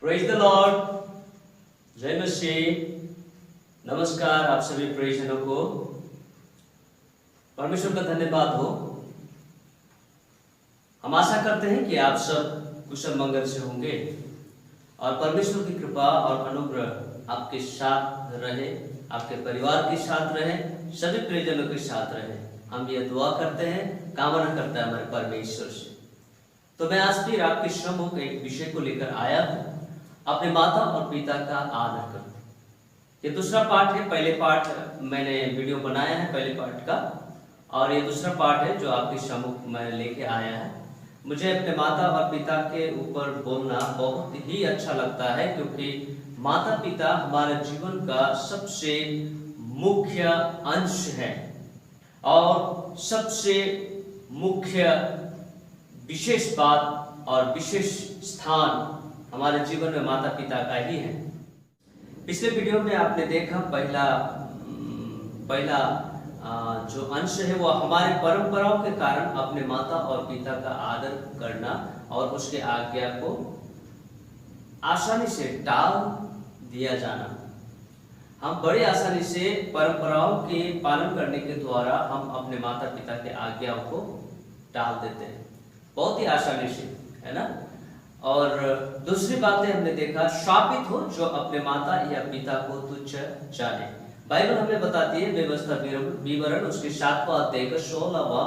Praise the Lord, जय मसीह। नमस्कार आप सभी प्रियजनों को, परमेश्वर का धन्यवाद हो। हम आशा करते हैं कि आप सब कुशल मंगल से होंगे और परमेश्वर की कृपा और अनुग्रह आपके साथ रहे, आपके परिवार के साथ रहे, सभी प्रियजनों के साथ रहे। हम ये दुआ करते हैं, कामना करते हैं हमारे परमेश्वर से। तो मैं आज फिर आपके सम्मुख एक विषय को लेकर आया हूँ, अपने माता और पिता का आदर करना। ये दूसरा पार्ट है। पहले पार्ट मैंने वीडियो बनाया है पहले पार्ट का, और ये दूसरा पार्ट है जो आपके सम्मुख मैं लेके आया है। मुझे अपने माता और पिता के ऊपर बोलना बहुत ही अच्छा लगता है, क्योंकि माता पिता हमारे जीवन का सबसे मुख्य अंश है और सबसे मुख्य विशेष बात और विशेष स्थान हमारे जीवन में माता पिता का ही है। पिछले वीडियो में आपने देखा पहला जो अंश है वो हमारे परंपराओं के कारण अपने माता और पिता का आदर करना और उसके आज्ञा को आसानी से टाल दिया जाना। हम बड़े आसानी से परंपराओं के पालन करने के द्वारा हम अपने माता पिता के आज्ञाओं को टाल देते हैं, बहुत ही आसानी से, है ना। और दूसरी बात है, हमने देखा शापित हो जो अपने माता या पिता को तुच्छ जाने। बाइबल हमें बताती है व्यवस्था विवरण उसके 7वां अध्याय का 16वां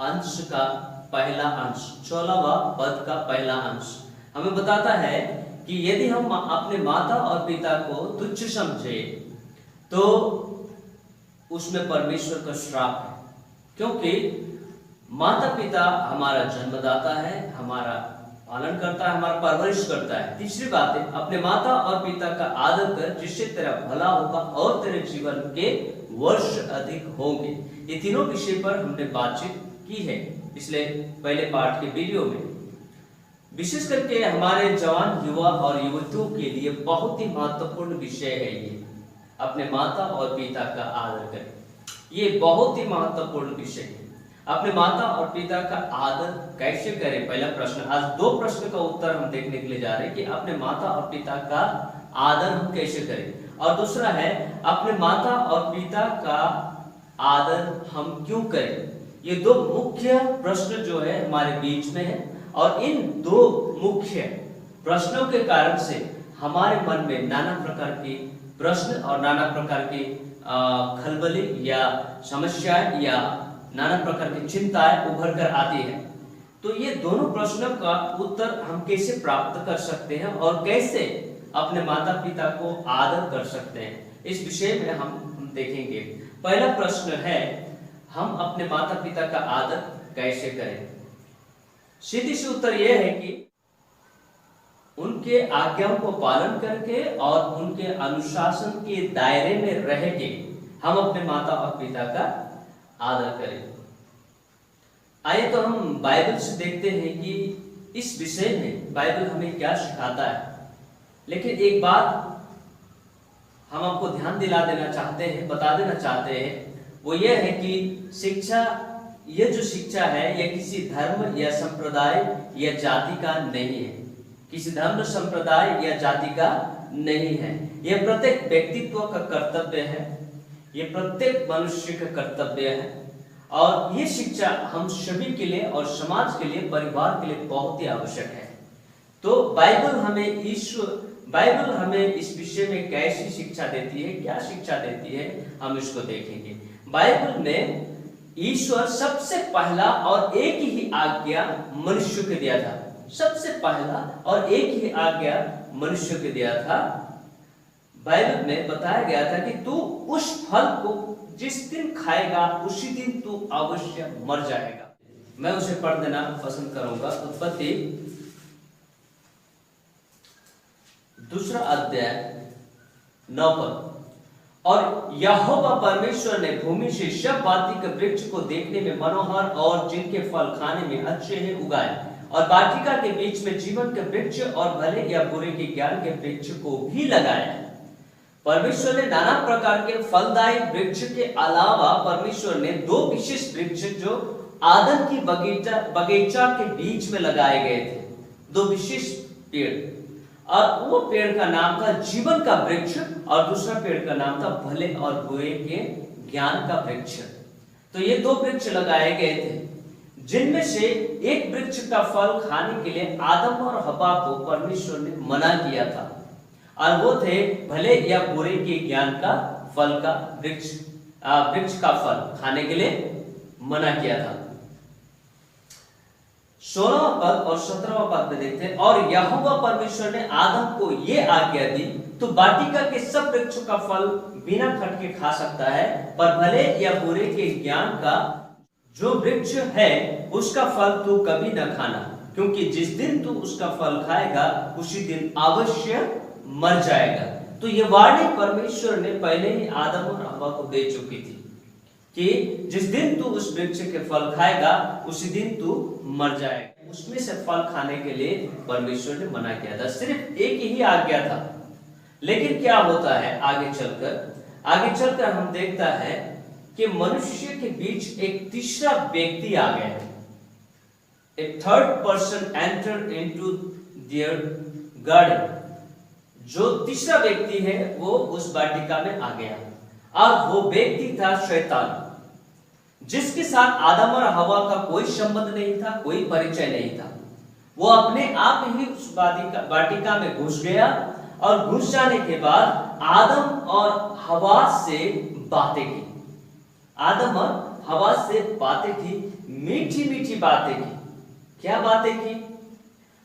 अंश का पहला अंश, 16वां पद का पहला अंश हमें बताता है कि यदि हम अपने माता और पिता को तुच्छ समझे तो उसमें परमेश्वर का श्राप है, क्योंकि माता पिता हमारा जन्मदाता है, हमारा पालन करता है, हमारा परवरिश करता है। तीसरी बात है, अपने माता और पिता का आदर कर, जिससे तेरा भला होगा और तेरे जीवन के वर्ष अधिक होंगे। ये तीनों विषय पर हमने बातचीत की है पिछले पहले पार्ट के वीडियो में। विशेष करके हमारे जवान युवा और युवतियों के लिए बहुत ही महत्वपूर्ण विषय है ये, अपने माता और पिता का आदर करें। ये बहुत ही महत्वपूर्ण विषय है। अपने माता और पिता का आदर कैसे करें, पहला प्रश्न। आज दो प्रश्न का उत्तर हम देखने के लिए जा रहे हैं कि अपने माता और पिता का आदर हम कैसे करें, और दूसरा है अपने माता और पिता का आदर हम क्यों करें। ये दो मुख्य प्रश्न जो है हमारे बीच में है, और इन दो मुख्य प्रश्नों के कारण से हमारे मन में नाना प्रकार के प्रश्न और नाना प्रकार के खलबली या समस्याएं या नाना प्रकार की चिंताएं उभर कर आती है। तो ये दोनों प्रश्नों का उत्तर हम कैसे प्राप्त कर सकते हैं और कैसे अपने माता पिता को आदर कर सकते हैं, इस विषय में हम देखेंगे। पहला प्रश्न है, हम अपने माता पिता का आदर कैसे करें। सीधी सी उत्तर यह है कि उनके आज्ञाओं को पालन करके और उनके अनुशासन के दायरे में रह के हम अपने माता और पिता का आदर करें। आइए तो हम बाइबल से देखते हैं कि इस विषय में बाइबल हमें क्या सिखाता है। लेकिन एक बात हम आपको ध्यान दिला देना चाहते हैं, बता देना चाहते हैं, वो ये है कि शिक्षा, ये जो शिक्षा है यह किसी धर्म या संप्रदाय या जाति का नहीं है, किसी धर्म संप्रदाय या जाति का नहीं है। यह प्रत्येक व्यक्तित्व का कर्तव्य है, ये प्रत्येक मनुष्य का कर्तव्य है, और ये शिक्षा हम सभी के लिए और समाज के लिए, परिवार के लिए बहुत ही आवश्यक है। तो बाइबल हमें इस विषय में कैसी शिक्षा देती है, क्या शिक्षा देती है, हम इसको देखेंगे। बाइबल में ईश्वर सबसे पहला और एक ही आज्ञा मनुष्य को दिया था, सबसे पहला और एक ही आज्ञा मनुष्य को दिया था। बाइबल में बताया गया था कि तू उस फल को जिस दिन खाएगा उसी दिन तू अवश्य मर जाएगा। मैं उसे पढ़ देना पसंद करूंगा। उत्पत्ति 2 अध्याय 9 पद। और यहोवा परमेश्वर ने भूमि से सब बाटी के वृक्ष को देखने में मनोहर और जिनके फल खाने में अच्छे हैं उगाए, और वाटिका के बीच में जीवन के वृक्ष और भले या बुरे के ज्ञान के वृक्ष को भी लगाया। परमेश्वर ने नाना प्रकार के फलदायी वृक्ष के अलावा परमेश्वर ने दो विशेष वृक्ष जो आदम की बगीचा के बीच में लगाए गए थे, दो विशेष पेड़। और वो पेड़ का नाम था जीवन का वृक्ष और दूसरा पेड़ का नाम था भले और बुरे के ज्ञान का वृक्ष। तो ये दो वृक्ष लगाए गए थे, जिनमें से एक वृक्ष का फल खाने के लिए आदम और हवा को परमेश्वर ने मना किया था, और वो थे भले या बुरे के ज्ञान का फल का वृक्ष का फल खाने के लिए मना किया था। 16वां पद और 17वां पद में देखते हैं, और यहोवा परमेश्वर ने आदम को ये आज्ञा दी, तो वाटिका के सब वृक्षों का फल बिना खटके खा सकता है, पर भले या बुरे के ज्ञान का जो वृक्ष है उसका फल तू कभी न खाना, क्योंकि जिस दिन तू उसका फल खाएगा उसी दिन अवश्य मर जाएगा। तो ये वार्निंग परमेश्वर ने पहले ही आदम और हवा को दे चुकी थी कि जिस दिन तू उस वृक्ष के फल खाएगा उसी दिन तू मर जाएगा। उसमें से फल खाने के लिए परमेश्वर ने मना किया था, सिर्फ एक ही आज्ञा था। लेकिन क्या होता है आगे चलकर हम देखता है कि मनुष्य के बीच एक तीसरा व्यक्ति आ गया है। A third person entered into their garden। जो तीसरा व्यक्ति है वो उस वाटिका में आ गया, और वो व्यक्ति था शैतान, जिसके साथ आदम और हवा का कोई संबंध नहीं था, कोई परिचय नहीं था। वो अपने आप ही उस वाटिका में घुस गया, और घुस जाने के बाद आदम और हवा से बातें की। आदम और हवा से बातें की, मीठी मीठी बातें की। क्या बातें की?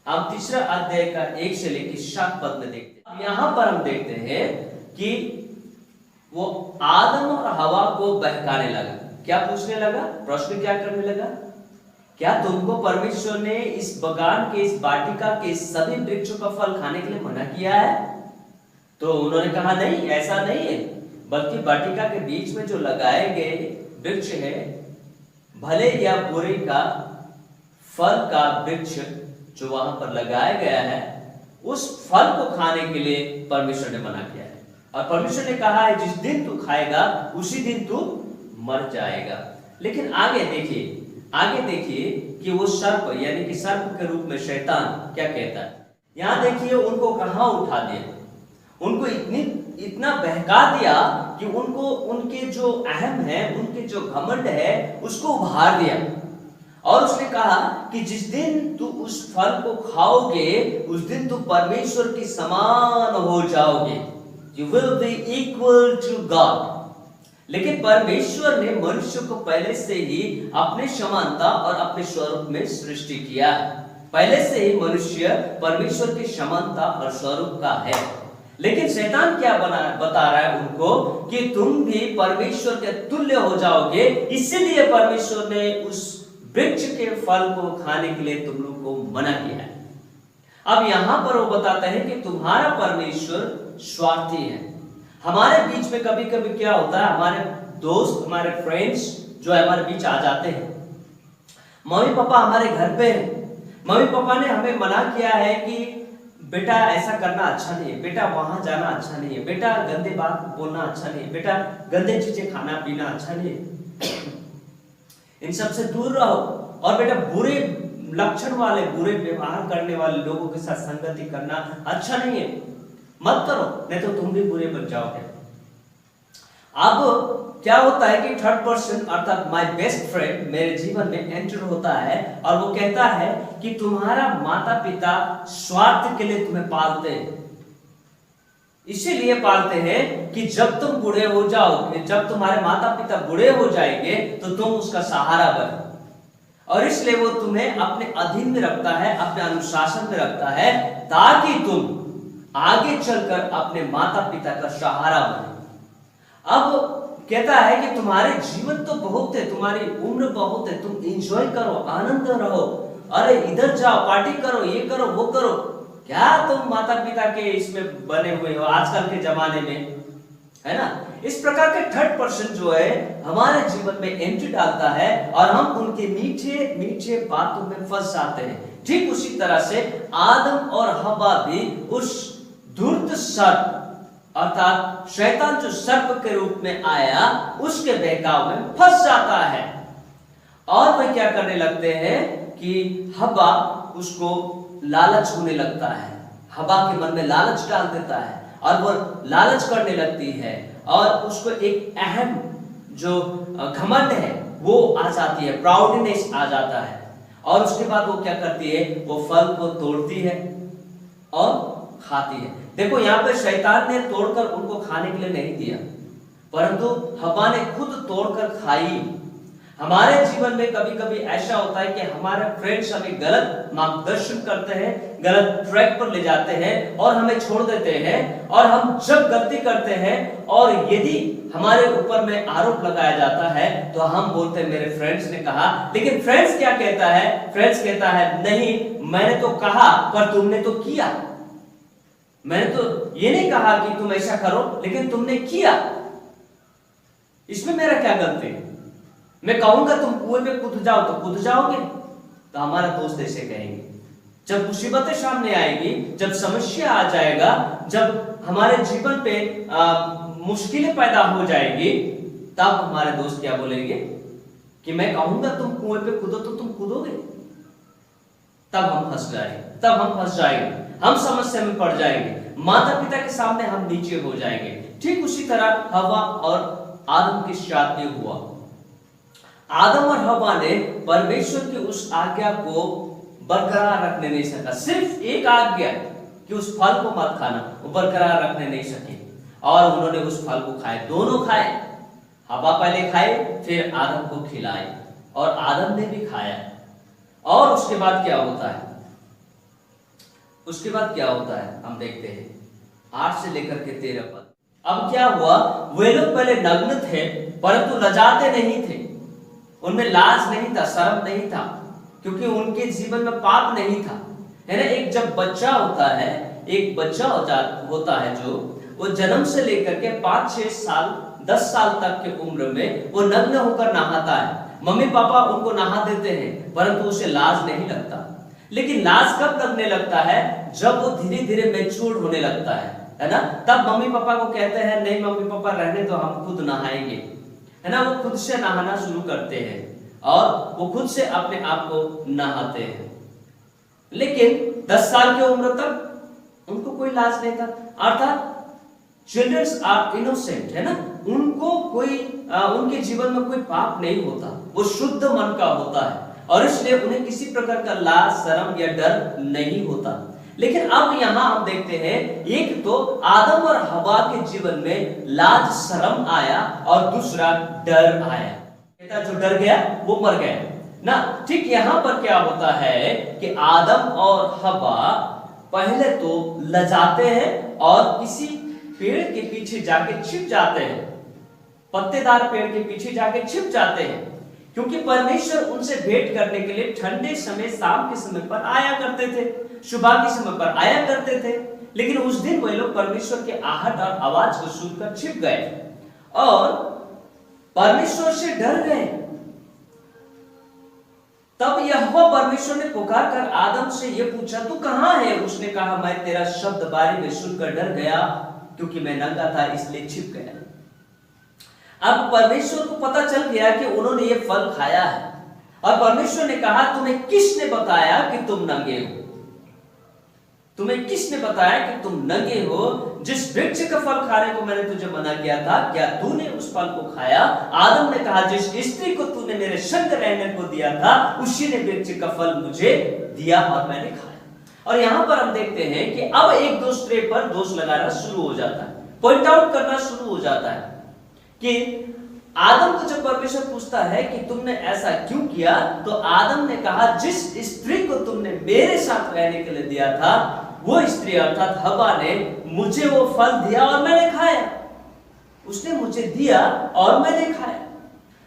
हम तीसरा अध्याय का 1 से लेकर 7 पद में देखते हैं। यहां पर हम देखते हैं कि वो आदम और हवा को बहकाने लगा। क्या पूछने लगा? प्रश्न क्या करने लगा? क्या तुमको परमेश्वर ने इस बगान के, इस वाटिका के सभी वृक्षों का फल खाने के लिए मना किया है? तो उन्होंने कहा नहीं, ऐसा नहीं है, बल्कि वाटिका के बीच में जो लगाए गए वृक्ष है, भले या बुरे का फल का वृक्ष जो वहां पर लगाया गया है, उस फल को खाने के लिए परमेश्वर ने मना किया है। और परमेश्वर ने कहा है जिस दिन तू खाएगा उसी दिन तू मर जाएगा। लेकिन आगे देखिए कि वो सर्प, यानी कि सर्प के रूप में शैतान क्या कहता है। यहां देखिए उनको कहां उठा दिया, उनको इतना बहका दिया कि उनको उनके जो अहम है, उनके जो घमंड है, उसको उभार दिया। और उसने कहा कि जिस दिन तू उस फल को खाओगे उस दिन तू परमेश्वर के समान हो जाओगे, You will be equal to God। लेकिन परमेश्वर ने मनुष्य को पहले से ही अपने समानता और अपने स्वरूप में सृष्टि किया है। पहले से ही मनुष्य परमेश्वर के समानता और स्वरूप का है। लेकिन शैतान क्या बता रहा है उनको कि तुम भी परमेश्वर के तुल्य हो जाओगे, इसीलिए परमेश्वर ने उस वृक्ष के फल को खाने के लिए तुम लोग को मना किया है। अब यहां पर वो बताते हैं कि तुम्हारा परमेश्वर स्वार्थी है। हमारे बीच में कभी कभी क्या होता है, हमारे दोस्त, हमारे फ्रेंड्स जो है हमारे बीच आ जाते हैं। मम्मी पापा हमारे घर पे हैं, मम्मी पापा ने हमें मना किया है कि बेटा ऐसा करना अच्छा नहीं है, बेटा वहां जाना अच्छा नहीं है, बेटा गंदे बात बोलना अच्छा नहीं है, बेटा गंदे चीजें खाना पीना अच्छा नहीं है, इन सब से दूर रहो, और बेटा बुरे लक्षण वाले, बुरे व्यवहार करने वाले लोगों के साथ संगति करना अच्छा नहीं है, मत करो, नहीं तो तुम भी बुरे बन जाओगे। अब क्या होता है कि थर्ड पर्सन अर्थात माय बेस्ट फ्रेंड मेरे जीवन में एंटर होता है, और वो कहता है कि तुम्हारा माता पिता स्वार्थ के लिए तुम्हें पालते हैं, इसीलिए पालते हैं कि जब तुम बूढ़े हो जाओगे, जब तुम्हारे माता पिता बूढ़े हो जाएंगे तो तुम उसका सहारा बनो, और इसलिए वो तुम्हें अपने अधीन में रखता है, अपने अनुशासन में रखता है, ताकि तुम आगे चलकर अपने माता पिता का सहारा बने। अब कहता है कि तुम्हारे जीवन तो बहुत है, तुम्हारी उम्र बहुत है, तुम एंजॉय करो, आनंद रहो, अरे इधर जाओ, पार्टी करो, ये करो, वो करो। क्या तुम माता पिता के इसमें बने हुए हो आजकल के जमाने में, है ना? इस प्रकार के थर्ड पर्सन जो है हमारे जीवन में एंट्री डालता है, और हम उनके मीठे मीठे बातों में फंस जाते हैं। ठीक उसी तरह से आदम और हवा भी उस धूर्त सर्प अर्थात शैतान जो सर्प के रूप में आया उसके बहकाव में फंस जाता है, और वह क्या करने लगते हैं कि हवा उसको लालच होने लगता है, हवा के मन में लालच डाल देता है और वो लालच करने लगती है और उसको एक अहम जो घमंड है वो आ जाती है, प्राउडनेस आ जाता है। और उसके बाद वो क्या करती है, वो फल को तोड़ती है और खाती है। देखो यहाँ पे शैतान ने तोड़कर उनको खाने के लिए नहीं दिया, परंतु हवा ने खुद तोड़कर खाई। हमारे जीवन में कभी कभी ऐसा होता है कि हमारे फ्रेंड्स हमें गलत मार्गदर्शन करते हैं, गलत ट्रैक पर ले जाते हैं और हमें छोड़ देते हैं। और हम जब गलती करते हैं और यदि हमारे ऊपर में आरोप लगाया जाता है तो हम बोलते हैं मेरे फ्रेंड्स ने कहा, लेकिन फ्रेंड्स क्या कहता है, फ्रेंड्स कहता है नहीं मैंने तो कहा पर तुमने तो किया, मैंने तो ये नहीं कहा कि तुम ऐसा करो लेकिन तुमने किया, इसमें मेरा क्या गलती है? मैं कहूंगा तुम कुएं पे कूद जाओ तो कूद जाओगे, तो हमारा दोस्त ऐसे कहेंगे। जब मुसीबतें सामने आएगी, जब समस्या आ जाएगा, जब हमारे जीवन पे मुश्किलें पैदा हो जाएगी, तब हमारे दोस्त क्या बोलेंगे कि मैं कहूंगा तुम कुएं पे कूदो तो तुम कूदोगे, तब हम फंस जाएंगे, तब हम फंस जाएंगे, हम समस्या में पड़ जाएंगे, माता पिता के सामने हम नीचे हो जाएंगे। ठीक उसी तरह हवा और आदम के साथ में हुआ। आदम और हवा ने परमेश्वर की उस आज्ञा को बरकरार रखने नहीं सका, सिर्फ एक आज्ञा कि उस फल को मत खाना, वो बरकरार रखने नहीं सके और उन्होंने उस फल को खाए, दोनों खाए। हवा पहले खाए फिर आदम को खिलाए और आदम ने भी खाया। और उसके बाद क्या होता है, उसके बाद क्या होता है हम देखते हैं 8 से लेकर के 13 पद। अब क्या हुआ, वे लोग पहले नग्न थे परंतु लजाते नहीं थे, उनमें लाज नहीं था, शर्म नहीं था, क्योंकि उनके जीवन में पाप नहीं था, है ना। एक जब बच्चा होता है, एक बच्चा होता है जो वो जन्म से लेकर के 5-6 साल 10 साल तक के उम्र में वो नग्न होकर नहाता है। मम्मी पापा उनको नहा देते हैं परंतु उसे लाज नहीं लगता। लेकिन लाज कब लगने लगता है, जब वो धीरे धीरे मैच्योर होने लगता है ना। तब मम्मी पापा को कहते हैं नहीं मम्मी पापा रहने दो, हम खुद नहाएंगे, है ना। वो खुद से नहाना शुरू करते हैं और वो खुद से अपने आप को नहाते हैं। लेकिन 10 साल की उम्र तक उनको कोई लाज नहीं था, अर्थात चिल्ड्रंस आर इनोसेंट, है ना। उनको कोई उनके जीवन में कोई पाप नहीं होता, वो शुद्ध मन का होता है और इसलिए उन्हें किसी प्रकार का लाज शर्म या डर नहीं होता। लेकिन अब यहां हम देखते हैं, एक तो आदम और हवा के जीवन में लाज शर्म आया और दूसरा डर आया। जो डर गया वो मर गया ना। ठीक यहां पर क्या होता है कि आदम और हवा पहले तो लजाते हैं और किसी पेड़ के पीछे जाके छिप जाते हैं, पत्तेदार पेड़ के पीछे जाके छिप जाते हैं, क्योंकि परमेश्वर उनसे भेंट करने के लिए ठंडे समय शाम के समय पर आया करते थे, सुबह के समय पर आया करते थे। लेकिन उस दिन वे लोग परमेश्वर के आहट और आवाज को सुनकर छिप गए और परमेश्वर से डर गए। तब यहोवा परमेश्वर ने पुकार कर आदम से यह पूछा तू कहां है? उसने कहा मैं तेरा शब्द बारी में सुनकर डर गया, क्योंकि मैं नंगा था इसलिए छिप गया। अब परमेश्वर को पता चल गया कि उन्होंने ये फल खाया है और परमेश्वर ने कहा तुम्हें किसने बताया कि तुम नंगे हो? तुम्हें किसने बताया कि तुम नंगे हो? जिस वृक्ष का फल खाने को मैंने तुझे मना किया था, क्या तूने उस फल को खाया? आदम ने कहा जिस स्त्री को तूने मेरे संग रहने को दिया था उसी ने वृक्ष का फल मुझे दिया और मैंने खाया। और यहां पर हम देखते हैं कि अब एक दूसरे पर दोष लगाना शुरू हो जाता है, पॉइंट आउट करना शुरू हो जाता है कि आदम को जब परमेश्वर पूछता है कि तुमने ऐसा क्यों किया, तो आदम ने कहा जिस स्त्री को तुमने मेरे साथ रहने के लिए दिया था वो स्त्री अर्थात हवा ने मुझे वो फल दिया और मैंने खाया। उसने मुझे दिया और मैंने खाया।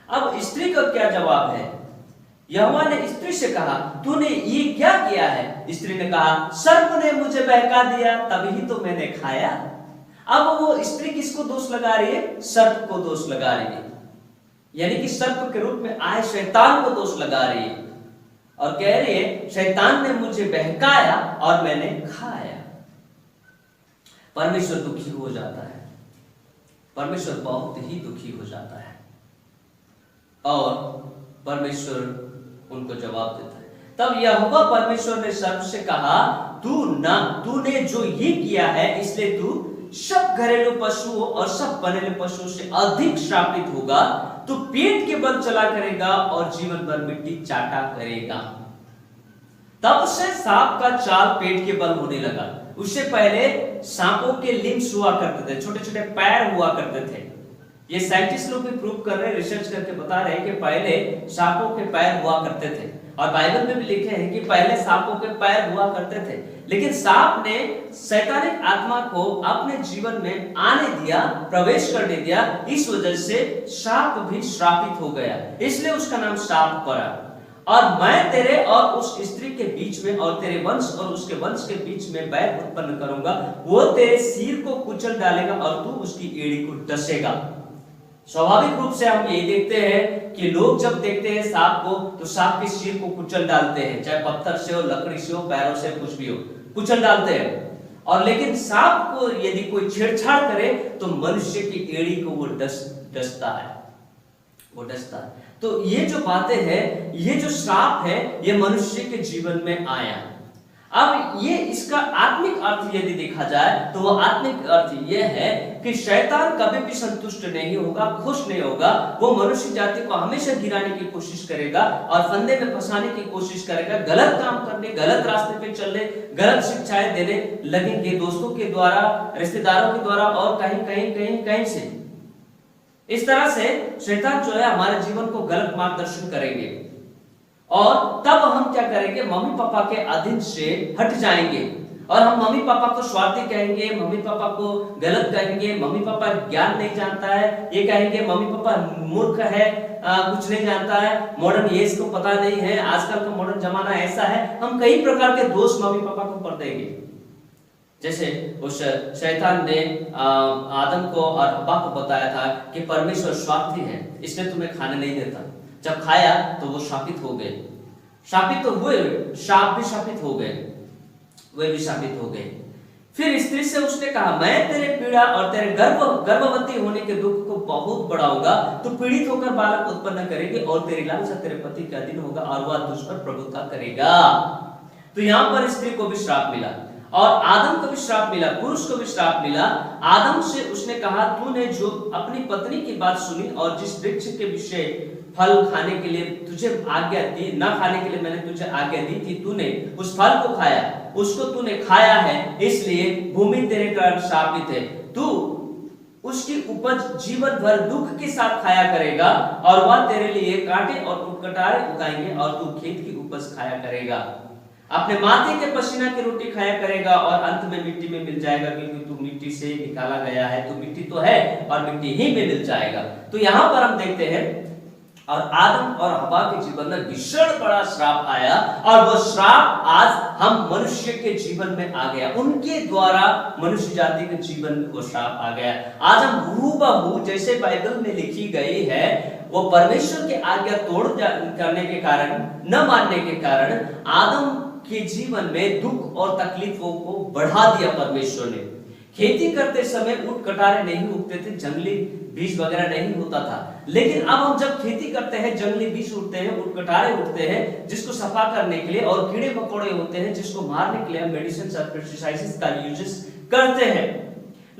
अब स्त्री का क्या जवाब है? यहोवा ने स्त्री से कहा तूने ये क्या किया है? स्त्री ने कहा सर्प ने मुझे बहका दिया तभी तो मैंने खाया। अब वो स्त्री किसको दोष लगा रही है? सर्प को दोष लगा रही है, यानी कि सर्प के रूप में आए शैतान को दोष लगा रही है और कह रही है शैतान ने मुझे बहकाया और मैंने खाया। परमेश्वर दुखी हो जाता है, परमेश्वर बहुत ही दुखी हो जाता है और परमेश्वर उनको जवाब देता है। तब यहोवा परमेश्वर ने सर्प से कहा, तूने जो ये किया है इसलिए तू सब घरेलू पशुओं और सब बनेले पशुओं से अधिक श्रापित होगा। तू पेट के बल चला करेगा और जीवन भर मिट्टी चाटा करेगा। तब से सांप का चाल पेट के बल होने लगा। उससे पहले सांपों के लिम्स हुआ करते थे, छोटे छोटे पैर हुआ करते थे। ये साइंटिस्ट लोग भी प्रूव कर रहे हैं, रिसर्च करके बता रहे हैं कि पहले सांपों के पैर हुआ करते थे, और बाइबल में भी लिखे हैं कि पहले सांपों के पैर हुआ करते थे। लेकिन सांप ने शैतानिक आत्मा को अपने जीवन में आने दिया, प्रवेश करने दिया, इस वजह से सांप भी श्रापित हो गया, इसलिए उसका नाम सांप पड़ा। और मैं तेरे और उस स्त्री के बीच में और तेरे वंश और उसके वंश के बीच में बैर उत्पन्न करूंगा, वो तेरे सिर को कुचल डालेगा और तू उसकी एड़ी को डसेगा। स्वाभाविक रूप से हम यही देखते हैं कि लोग जब देखते हैं सांप को तो सांप के सिर को कुचल डालते हैं, चाहे पत्थर से हो, लकड़ी से हो, पैरों से, कुछ भी हो, कुचल डालते हैं। और लेकिन सांप को यदि कोई छेड़छाड़ करे तो मनुष्य की एड़ी को वो डसता है, वो डसता है। तो ये जो बातें हैं, ये जो श्राप है, ये मनुष्य के जीवन में आया। अब ये इसका आत्मिक अर्थ यदि देखा जाए तो वो आत्मिक अर्थ ये है कि शैतान कभी भी संतुष्ट नहीं होगा, खुश नहीं होगा। वो मनुष्य जाति को हमेशा गिराने की कोशिश करेगा और फंदे में फंसाने की कोशिश करेगा, गलत काम करने, गलत रास्ते पे चलने, गलत शिक्षाएं देने लगेंगे, दोस्तों के द्वारा, रिश्तेदारों के द्वारा और कहीं से। इस तरह से शैतान जो है हमारे जीवन को गलत मार्गदर्शन करेंगे, और तब हम क्या करेंगे, मम्मी पापा के अधीन से हट जाएंगे और हम मम्मी पापा को स्वार्थी कहेंगे, मम्मी पापा को गलत कहेंगे, मम्मी पापा ज्ञान नहीं जानता है, ये कहेंगे मम्मी पापा मूर्ख है, कुछ नहीं जानता है, मॉडर्न ये इसको पता नहीं है, आजकल का मॉडर्न जमाना ऐसा है। हम कई प्रकार के दोष मम्मी पापा को कर देंगे। जैसे उस शैतान ने आदम को और हव्वा को बताया था कि परमेश्वर स्वार्थी है, इसलिए तुम्हें खाने नहीं देता। जब खाया तो वो शापित हो गए, शापित तो हुए, शाप भी शापित हो गए, वे भी शापित हो गए। फिर स्त्री से उसने कहा, मैं तेरे पीड़ा और तेरे गर्भवती होने के दुख को बहुत बढ़ाऊंगा, तू पीड़ित होकर बालक उत्पन्न करेगी और तेरी लालसा तेरे पति के अधीन होगा और वह तुझ पर प्रभुता करेगा। तो यहाँ पर स्त्री को भी श्राप मिला और आदम को भी श्राप मिला, पुरुष को भी श्राप मिला। आदम से उसने कहा, तूने जो अपनी पत्नी की बात सुनी और जिस वृक्ष के विषय फल खाने के लिए तुझे आज्ञा दी, न खाने के लिए मैंने तुझे आज्ञा दी थी, तूने उस फल को खाया, उसको तूने खाया है, इसलिए भूमि तेरे कारण शापित है। तू उसकी उपज जीवन भर दुख के साथ खाया करेगा और वह तेरे लिए कांटे और उकटारे उगाएंगे और तू खेत की उपज खाया करेगा। अपने माथे के पसीना की रोटी खाया करेगा और अंत में मिट्टी में मिल जाएगा, क्योंकि तू मिट्टी से निकाला गया है, तू मिट्टी तो है और मिट्टी ही में मिल जाएगा। तो यहाँ पर हम देखते हैं और आदम और हव्वा के जीवन में भीषण बड़ा श्राप आया और वो श्राप आज हम मनुष्य के जीवन में आ गया, उनके द्वारा मनुष्य जाति के जीवन में वो श्राप आ गया। आज हम हूबहू जैसे बाइबल में लिखी गई है, वो परमेश्वर की आज्ञा तोड़ करने के कारण, न मानने के कारण आदम के जीवन में दुख और तकलीफों को बढ़ा दिया परमेश्वर ने। खेती करते समय ऊंट कटारे नहीं उगते थे, जंगली बीज वगैरह नहीं होता था, लेकिन अब हम जब खेती करते हैं जंगली बीज उठते हैं, ऊंट कटारे उठते हैं जिसको सफा करने के लिए, और कीड़े मकोड़े होते हैं जिसको मारने के लिए मेडिसिन और पेस्टिसाइड्स का यूजेस करते हैं।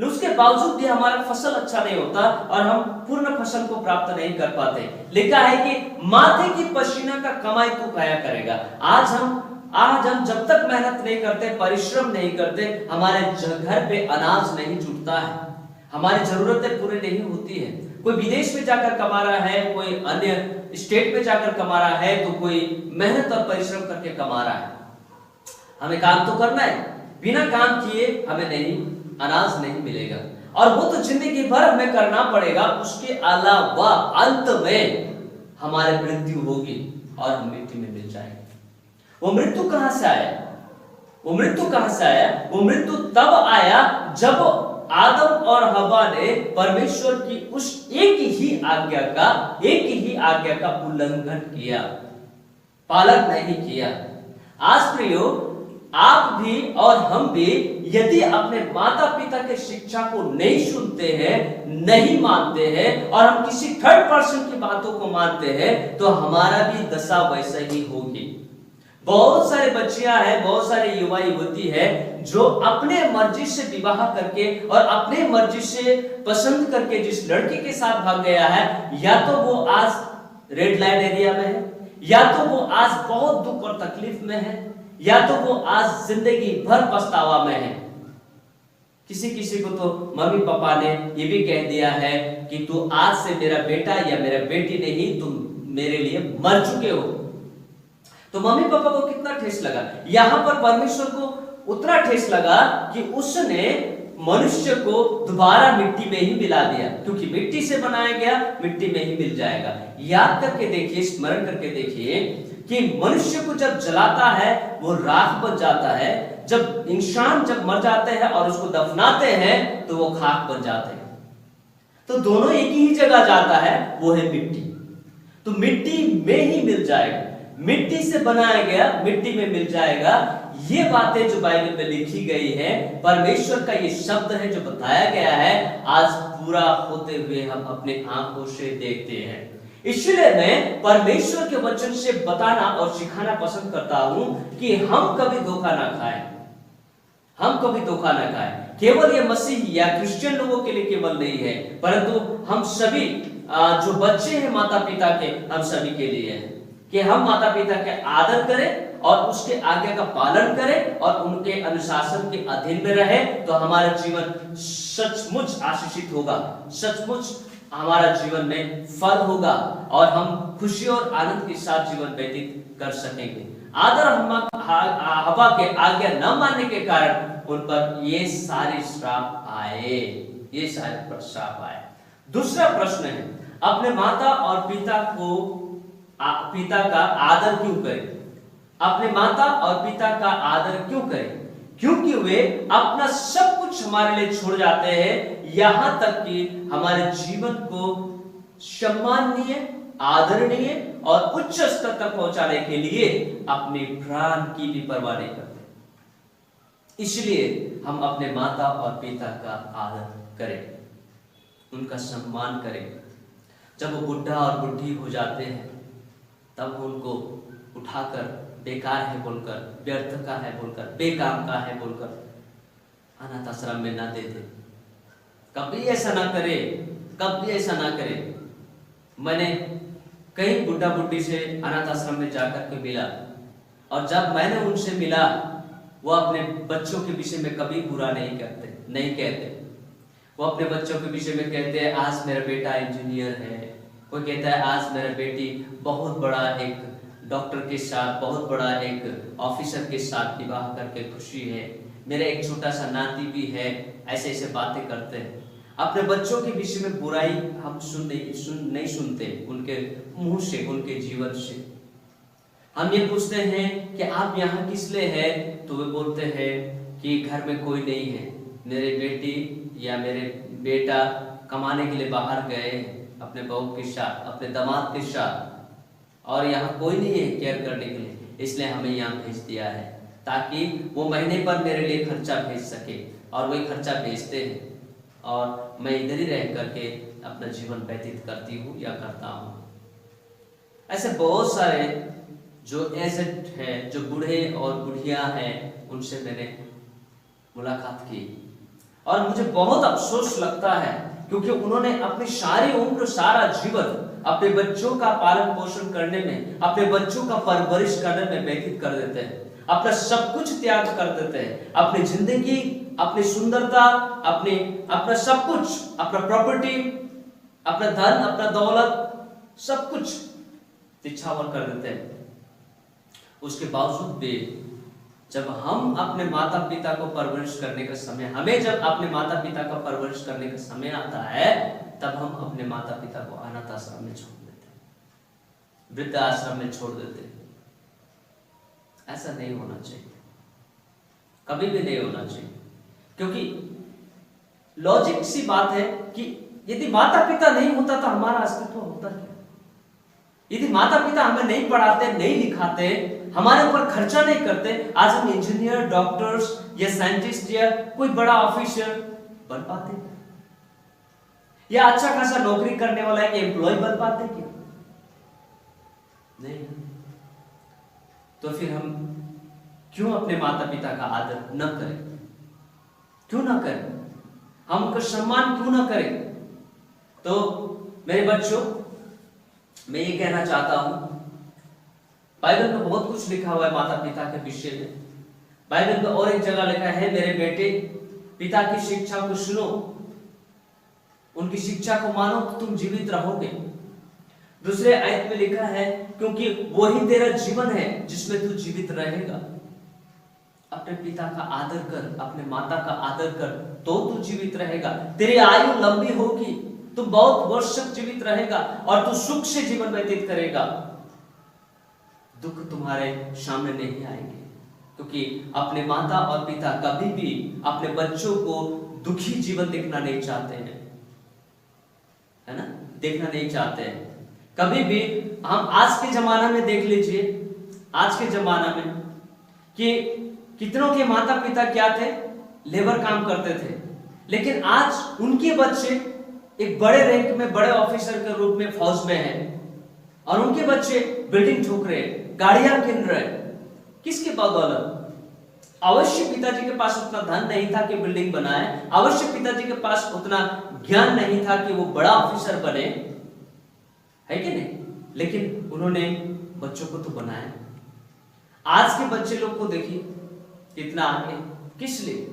उसके बावजूद भी हमारा फसल अच्छा नहीं होता और हम पूर्ण फसल को प्राप्त नहीं कर पाते। लिखा है कि माथे की पसीना का कमाई तू खाया करेगा। आज हम जब तक मेहनत नहीं करते, परिश्रम नहीं करते, हमारे घर पे अनाज नहीं जुटता है, हमारी जरूरतें पूरी नहीं होती है। कोई विदेश में जाकर कमा रहा है, कोई अन्य स्टेट में जाकर कमा रहा है, तो कोई मेहनत और परिश्रम करके कमा रहा है। हमें काम तो करना है, बिना काम किए हमें नहीं अनाज नहीं मिलेगा, और वो तो जिंदगी भर हमें करना पड़ेगा। उसके अलावा अंत में हमारी मृत्यु होगी और हम मिट्टी में मिल जाएंगे। वो मृत्यु कहां से आया? वो मृत्यु कहां से आया? वो मृत्यु तब आया जब आदम और हव्वा ने परमेश्वर की उस एक ही आज्ञा का उल्लंघन किया, पालन नहीं किया। आज प्रियो, आप भी और हम भी यदि अपने माता पिता के शिक्षा को नहीं सुनते हैं, नहीं मानते हैं, और हम किसी थर्ड पर्सन की बातों को मानते हैं, तो हमारा भी दशा वैसा ही होगी। बहुत सारे बच्चियां हैं, बहुत सारे युवा युवती है जो अपने मर्जी से विवाह करके और अपने मर्जी से पसंद करके जिस लड़की के साथ भाग गया है, या तो वो आज रेड लाइट एरिया में है, या तो वो आज बहुत दुख और तकलीफ में है, या तो वो आज जिंदगी भर पछतावा में है। किसी किसी को तो मम्मी पापा ने ये भी कह दिया है कि तू आज से मेरा बेटा या मेरा बेटी नहीं, तुम मेरे लिए मर चुके हो। तो मम्मी पापा को कितना ठेस लगा। यहां पर परमेश्वर को उतना ठेस लगा कि उसने मनुष्य को दोबारा मिट्टी में ही मिला दिया, क्योंकि मिट्टी से बनाया गया, मिट्टी में ही मिल जाएगा। याद करके देखिए, स्मरण करके देखिए कि मनुष्य को जब जलाता है वो राख बन जाता है, जब इंसान जब मर जाते हैं और उसको दफनाते हैं तो वो खाक बन जाते हैं। तो दोनों एक ही जगह जाता है, वो है मिट्टी। तो मिट्टी में ही मिल जाएगा, मिट्टी से बनाया गया मिट्टी में मिल जाएगा। ये बातें जो बाइबल में लिखी गई है, परमेश्वर का ये शब्द है जो बताया गया है, आज पूरा होते हुए हम अपने आंखों से देखते हैं। इसलिए मैं परमेश्वर के वचन से बताना और सिखाना पसंद करता हूं कि हम कभी धोखा ना खाएं, हम कभी धोखा ना खाएं। केवल ये मसीह या क्रिश्चियन लोगों के लिए केवल नहीं है, परंतु हम सभी जो बच्चे हैं माता पिता के, हम सभी के लिए है कि हम माता पिता के आदर करें और उसके आज्ञा का पालन करें और उनके अनुशासन के अधीन में रहे, तो हमारा जीवन सचमुच आशीषित होगा, सचमुच हमारा जीवन में फल होगा और हम खुशी और आनंद के साथ जीवन व्यतीत कर सकेंगे। आदर हवा के आज्ञा न मानने के कारण उन पर ये सारे श्राप आए, ये सारे श्राप आए। दूसरा प्रश्न है, अपने माता और पिता का आदर क्यों करें? अपने माता और पिता का आदर क्यों करें? क्योंकि वे अपना सब कुछ हमारे लिए छोड़ जाते हैं, यहां तक कि हमारे जीवन को सम्माननीय, आदरणीय और उच्च स्तर तक पहुंचाने के लिए अपने प्राण की भी परवाह नहीं करते। इसलिए हम अपने माता और पिता का आदर करें, उनका सम्मान करें। जब वो बुढ़ा और बुढ़ी हो जाते हैं तब उनको उठाकर बेकार है बोलकर, व्यर्थ का है बोलकर, बेकाम का है बोलकर अनाथ आश्रम में ना दे दे। कभी ऐसा ना करे, कभी ऐसा ना करे। मैंने कई बुढ़ा बुढ़ी से अनाथ आश्रम में जाकर के मिला और जब मैंने उनसे मिला, वो अपने बच्चों के विषय में कभी बुरा नहीं कहते। वो अपने बच्चों के विषय में कहते हैं, आज मेरा बेटा इंजीनियर है, कोई कहता है आज मेरा बेटी बहुत बड़ा एक डॉक्टर के साथ, बहुत बड़ा एक ऑफिसर के साथ विवाह करके खुशी है, मेरा एक छोटा सा नाती भी है। ऐसे ऐसे बातें करते हैं। अपने बच्चों के विषय में बुराई हम नहीं सुनते उनके मुंह से, उनके जीवन से। हम ये पूछते हैं कि आप यहाँ किस लिए हैं, तो वे बोलते हैं कि घर में कोई नहीं है, मेरे बेटी या मेरे बेटा कमाने के लिए बाहर गए अपने बहू के साथ, अपने दामाद के साथ, और यहाँ कोई नहीं है केयर करने के लिए, इसलिए हमें यहाँ भेज दिया है ताकि वो महीने पर मेरे लिए खर्चा भेज सके। और वही खर्चा भेजते हैं और मैं इधर ही रह करके अपना जीवन व्यतीत करती हूँ या करता हूँ। ऐसे बहुत सारे जो एजेड है, जो बूढ़े और बुढ़िया हैं, उनसे मैंने मुलाकात की और मुझे बहुत अफसोस लगता है क्योंकि उन्होंने अपनी सारी उम्र, सारा जीवन अपने बच्चों का पालन पोषण करने में, अपने बच्चों का परवरिश करने में व्यतीत कर देते हैं, अपना सब कुछ त्याग कर देते हैं, अपनी जिंदगी, अपनी सुंदरता, अपना सब कुछ, अपना प्रॉपर्टी, अपना धन, अपना दौलत, सब कुछ निछावर कर देते हैं। उसके बावजूद भी जब हम अपने माता पिता को परवरिश करने का समय, हमें जब अपने माता पिता का परवरिश करने का समय आता है, तब हम अपने माता पिता को अनाथ आश्रम में छोड़ देते हैं, वृद्ध आश्रम में छोड़ देते हैं। ऐसा नहीं होना चाहिए, कभी भी नहीं होना चाहिए, क्योंकि लॉजिक सी बात है कि यदि माता पिता नहीं होता तो हमारा अस्तित्व होता क्या? यदि माता पिता हमें नहीं पढ़ाते, नहीं लिखाते, हमारे ऊपर खर्चा नहीं करते, आज हम इंजीनियर, डॉक्टर्स या साइंटिस्ट या कोई बड़ा ऑफिसर बन पाते या अच्छा खासा नौकरी करने वाला एक एम्प्लॉय बन पाते क्या? नहीं। तो फिर हम क्यों अपने माता पिता का आदर न करें? क्यों न करें? हम उनका सम्मान क्यों न करें? तो मेरे बच्चों, मैं ये कहना चाहता हूं, बाइबल में बहुत कुछ लिखा हुआ है माता पिता के विषय में। बाइबल में और एक जगह लिखा है, मेरे बेटे पिता की शिक्षा को सुनो, उनकी शिक्षा को मानो तो तुम जीवित रहोगे। दूसरे आयत में लिखा है, क्योंकि वही तेरा जीवन है जिसमें तू जीवित रहेगा। अपने पिता का आदर कर, अपने माता का आदर कर, तो तू जीवित रहेगा। तेरी आयु लंबी होगी, तू बहुत वर्ष तक जीवित रहेगा और तू सुख से जीवन व्यतीत करेगा। दुख तुम्हारे सामने नहीं आएंगे, क्योंकि अपने माता और पिता कभी भी अपने बच्चों को दुखी जीवन देखना नहीं चाहते हैं, है ना? देखना नहीं चाहते हैं कभी भी। हम आज के जमाना में देख लीजिए, आज के जमाना में कि कितनों के माता पिता क्या थे? लेबर काम करते थे, लेकिन आज उनके बच्चे एक बड़े रैंक में, बड़े ऑफिसर के रूप में फौज में हैं, और उनके बच्चे बिल्डिंग ठोक रहे, गाड़ियां किन रहे। किसके बदौलत? अवश्य पिताजी के पास उतना धन नहीं था कि बिल्डिंग बनाए, अवश्य पिताजी के पास उतना ज्ञान नहीं था कि वो बड़ा ऑफिसर बने, है कि नहीं? लेकिन उन्होंने बच्चों को तो बनाया। आज के बच्चे लोग को देखिए कितना आगे, किस लिए?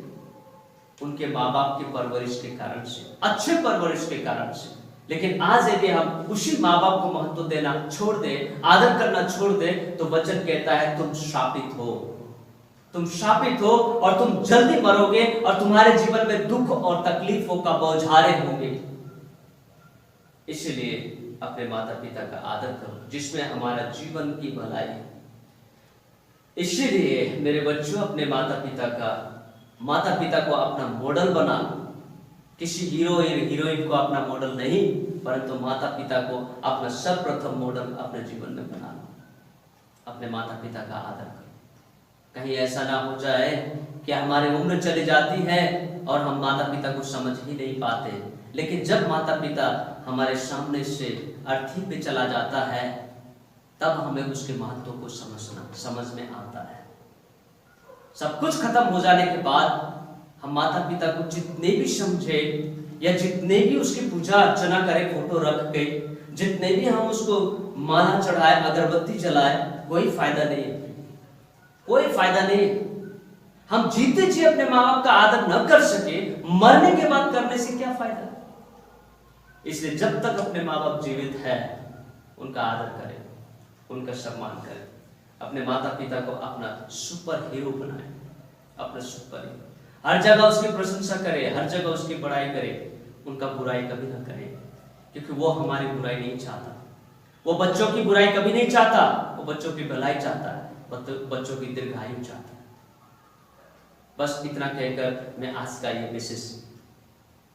उनके माँ बाप की परवरिश के कारण से, अच्छे परवरिश के कारण से। लेकिन आज यदि हम उसी माँ बाप को महत्व देना छोड़ दे, आदर करना छोड़ दे, तो वचन कहता है तुम शापित हो, तुम शापित हो और तुम जल्दी मरोगे और तुम्हारे जीवन में दुख और तकलीफों का बौछारे होंगे। इसलिए अपने माता पिता का आदर करो, जिसमें हमारा जीवन की भलाई है। इसीलिए मेरे बच्चों, अपने माता पिता को अपना मॉडल बना। किसी हीरो या हीरोइन को अपना मॉडल नहीं, परंतु माता पिता को अपना सर्वप्रथम मॉडल अपने जीवन में बना लो। अपने माता पिता का आदर करो। कहीं ऐसा ना हो जाए कि हमारी उम्र चली जाती है और हम माता पिता को समझ ही नहीं पाते, लेकिन जब माता पिता हमारे सामने से अर्थी पे चला जाता है, तब हमें उसके महत्व को समझ में आता है। सब कुछ खत्म हो जाने के बाद हम माता पिता को जितने भी समझे या जितने भी उसकी पूजा अर्चना करें, फोटो रख के, जितने भी हम उसको माला चढ़ाए, अगरबत्ती जलाए, कोई फायदा नहीं है, कोई फायदा नहीं है। हम जीते जी अपने माँ बाप का आदर न कर सके, मरने के बाद करने से क्या फायदा? इसलिए जब तक अपने माँ बाप जीवित है, उनका आदर करें, उनका सम्मान करें। अपने माता पिता को अपना सुपर हीरो बनाएं, अपना सुपर हीरो। हर जगह उसकी प्रशंसा करें, हर जगह उसकी बड़ाई करें, उनका बुराई कभी ना करें, क्योंकि वो हमारी बुराई नहीं चाहता। वो बच्चों की बुराई कभी नहीं चाहता, वो बच्चों की भलाई चाहता है, बच्चों की दीर्घायु चाहता है। बस इतना कहकर मैं आज का ये मैसेज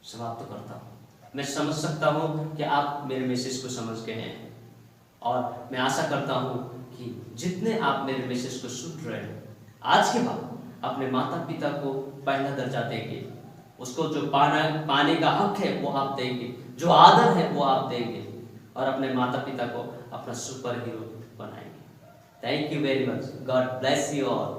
समाप्त करता हूँ। मैं समझ सकता हूँ कि आप मेरे मैसेज को समझ गए हैं, और मैं आशा करता हूँ कि जितने आप मेरे मैसेज को सुन रहे हैं, आज के बाद अपने माता पिता को पहला दर्जा देंगे, उसको जो पाने का हक है वो आप देंगे, जो आदर है वो आप देंगे, और अपने माता पिता को अपना सुपर हीरो बनाएंगे। Thank you very much. God bless you all.